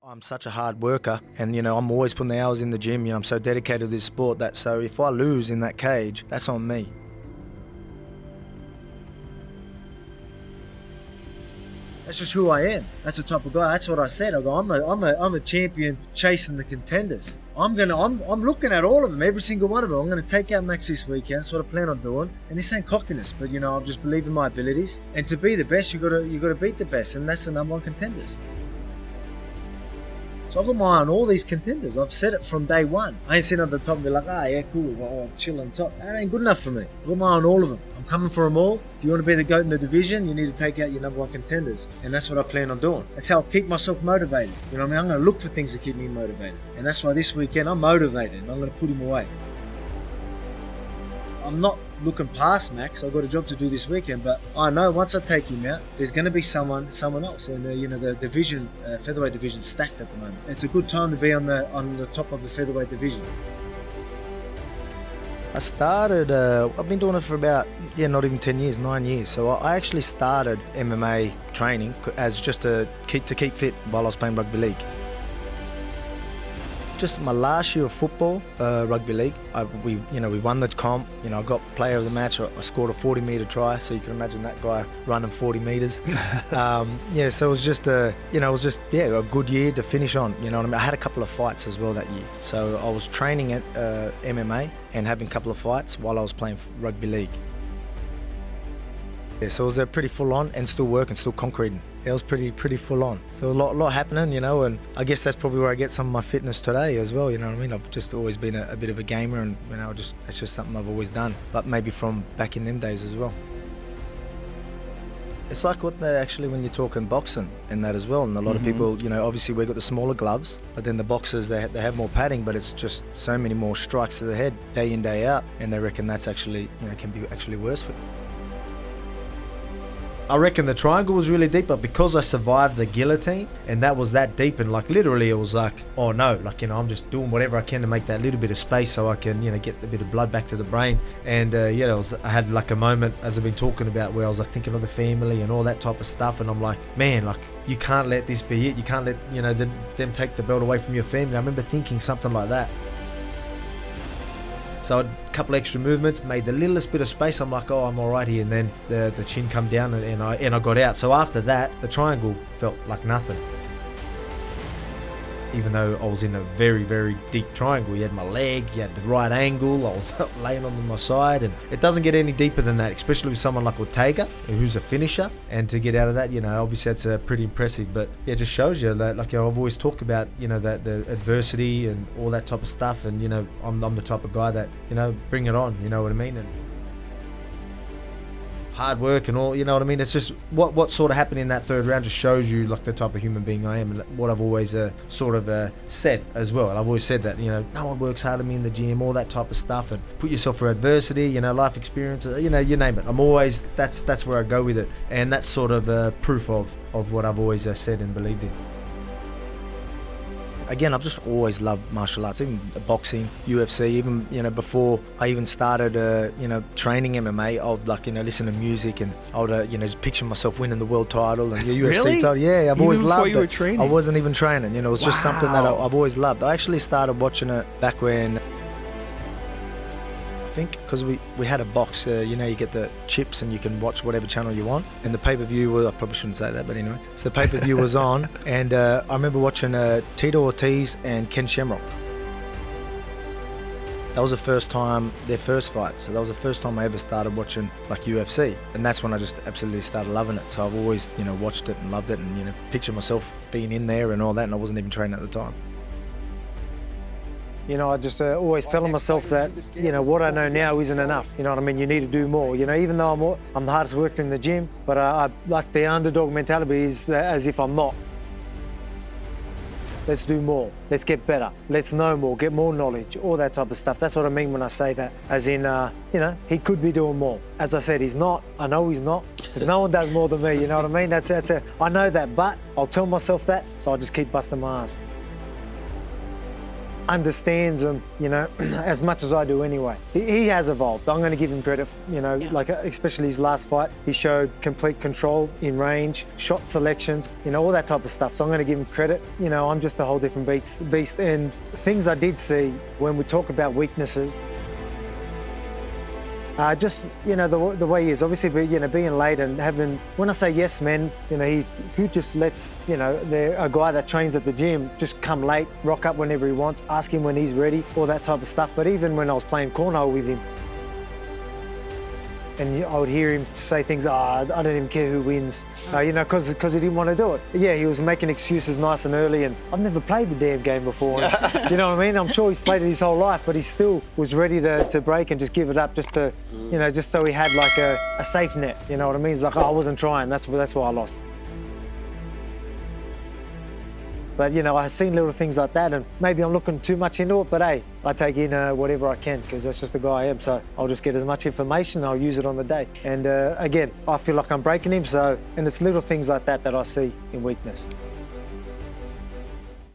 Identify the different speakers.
Speaker 1: I'm such a hard worker and, I'm always putting the hours in the gym. I'm so dedicated to this sport that so if I lose in that cage, that's on me. That's just who I am. That's the type of guy. That's what I said. I go, I'm a champion chasing the contenders. I'm looking at all of them, every single one of them. I'm going to take out Max this weekend. That's what I plan on doing. And this ain't cockiness, but I just believe in my abilities. And to be the best, you got to beat the best, and that's the number one contenders. So I've got my eye on all these contenders. I've said it from day one. I ain't sitting on the top and be like, yeah, cool, I'll chill on top. That ain't good enough for me. I've got my eye on all of them. I'm coming for them all. If you want to be the GOAT in the division, you need to take out your number one contenders. And that's what I plan on doing. That's how I keep myself motivated. I'm going to look for things to keep me motivated. And that's why this weekend I'm motivated and I'm going to put him away. I'm not looking past Max. I've got a job to do this weekend, but I know once I take him out, there's going to be someone else. And the division, featherweight division, stacked at the moment. It's a good time to be on the top of the featherweight division. I started. I've been doing it for about not even 10 years, 9 years. So I actually started MMA training as just to keep fit while I was playing rugby league. Just my last year of football, rugby league, we won the comp. I got player of the match. I scored a 40-metre try, so you can imagine that guy running 40 metres. So it was just a good year to finish on. You know what I mean? I had a couple of fights as well that year, so I was training at MMA and having a couple of fights while I was playing rugby league. Yeah, so it was pretty full on and still working, still concreting. It was pretty full on. So a lot happening, and I guess that's probably where I get some of my fitness today as well, you know what I mean? I've just always been a bit of a gamer and, that's just something I've always done, but maybe from back in them days as well. It's like when you're talking boxing and that as well, and a lot of people, obviously we've got the smaller gloves, but then the boxers, they have more padding, but it's just so many more strikes to the head day in, day out, and they reckon that's actually, can be actually worse for you. I reckon the triangle was really deep, but because I survived the guillotine and that was that deep, and literally it was like, oh no, I'm just doing whatever I can to make that little bit of space so I can, get a bit of blood back to the brain. And I had a moment, as I've been talking about, where I was thinking of the family and all that type of stuff, and I'm like, man, you can't let this be it. You can't let, them take the belt away from your family. I remember thinking something like that. So a couple extra movements, made the littlest bit of space. I'm like, oh, I'm all right here. And then the chin come down and I got out. So after that, the triangle felt like nothing. Even though I was in a very, very deep triangle. You had my leg, you had the right angle, I was laying on my side, and it doesn't get any deeper than that, especially with someone like Ortega, who's a finisher, and to get out of that, obviously that's pretty impressive, but yeah, it just shows you that, I've always talked about, that the adversity and all that type of stuff, and, I'm the type of guy that, bring it on, you know what I mean? And hard work and all, you know what I mean? It's just what sort of happened in that third round just shows you the type of human being I am, and what I've always said as well. And I've always said that, no one works harder than me in the gym, all that type of stuff, and put yourself for adversity, life experience, you name it. I'm always, that's where I go with it, and that's sort of proof of what I've always said and believed in. Again, I've just always loved martial arts, even boxing, UFC, even, before I even started, training MMA, I would listen to music, and I would, just picture myself winning the world title and the UFC
Speaker 2: Really?
Speaker 1: title. Yeah, I've always loved it.
Speaker 2: You were training?
Speaker 1: I wasn't even training, it was just something that I've always loved. I actually started watching it back when, I think, because we had a box, you get the chips and you can watch whatever channel you want, and the pay-per-view was, I probably shouldn't say that, but anyway, so the pay-per-view was on, and I remember watching Tito Ortiz and Ken Shamrock. That was the first time, their first fight, so that was the first time I ever started watching UFC, and that's when I just absolutely started loving it. So I've always watched it and loved it, and pictured myself being in there and all that, and I wasn't even training at the time. I just always telling myself that, what I know now isn't enough. You know what I mean? You need to do more. Even though I'm the hardest worker in the gym, but I like the underdog mentality is as if I'm not. Let's do more. Let's get better. Let's know more, get more knowledge, all that type of stuff. That's what I mean when I say that. As in, he could be doing more. As I said, he's not. I know he's not. Because no one does more than me, you know what I mean? I know that, but I'll tell myself that, so I'll just keep busting my ass.
Speaker 2: understands him, you know, as much as I do anyway. He has evolved. I'm going to give him credit, you know, like especially his last fight. He showed complete control in range, shot selections, you know, all that type of stuff. So I'm going to give him credit. You know, I'm just a whole different beast. And things I did see when we talk about weaknesses, just, you know, the way he is, obviously, you know, being late and having, when I say yes, man, you know, he just lets, you know, a guy that trains at the gym just come late, rock up whenever he wants, ask him when he's ready, all that type of stuff. But even when I was playing cornhole with him, and I would hear him say things, I don't even care who wins, you know, because he didn't want to do it. Yeah, he was making excuses nice and early, and I've never played the damn game before. And, you know what I mean? I'm sure he's played it his whole life, but he still was ready to break and just give it up just to, you know, just so he had like a safe net, you know what I mean? He's like, I wasn't trying, that's why I lost. But, you know, I've seen little things like that, and maybe I'm looking too much into it, but hey, I take in whatever I can, because that's just the guy I am. So I'll just get as much information, I'll use it on the day. And again, I feel like I'm breaking him, and it's little things like that I see in weakness.